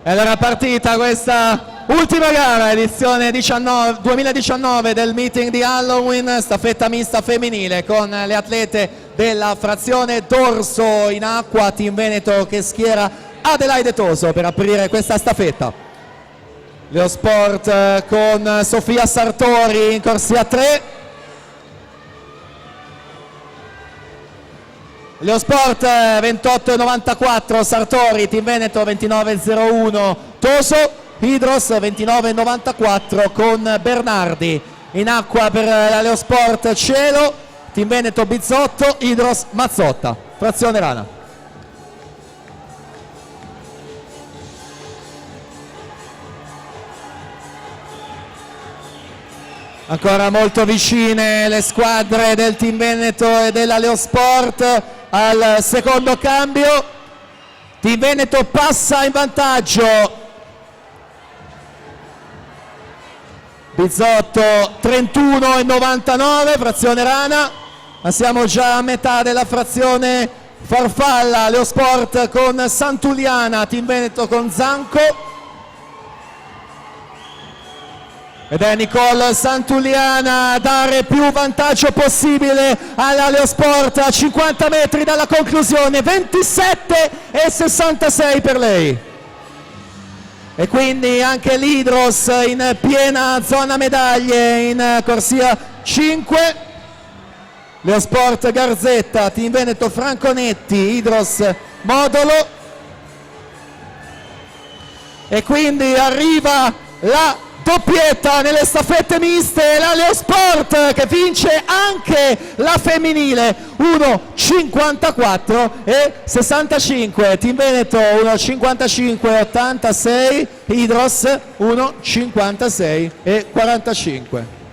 E allora partita questa ultima gara, edizione 2019 del meeting di Halloween, staffetta mista femminile con le atlete della frazione dorso in acqua, Team Veneto che schiera Adelaide Toso per aprire questa staffetta. Leo Sport con Sofia Sartori in corsia 3. Leo Sport 28,94, Sartori, Team Veneto 29,01, Toso, Hydros 29,94 con Bernardi. In acqua per la Leo Sport Cielo, Team Veneto Bizzotto, Hydros Mazzotta, frazione rana. Ancora molto vicine le squadre del Team Veneto e della Leo Sport al secondo cambio. Team Veneto passa in vantaggio. Bizzotto 31,99, frazione rana, ma siamo già a metà della frazione farfalla. Leo Sport con Santuliana, Team Veneto con Zanco. Ed è Nicole Santuliana a dare più vantaggio possibile alla Leo Sport a 50 metri dalla conclusione, 27,66 per lei. E quindi anche l'Hydros in piena zona medaglie in corsia 5. Leo Sport Garzetta, Team Veneto Franconetti, Hydros Modolo. E quindi arriva la doppietta nelle staffette miste, la Leo Sport che vince anche la femminile, 1,54,65, Team Veneto 1,55,86, Hydros 1,56,45.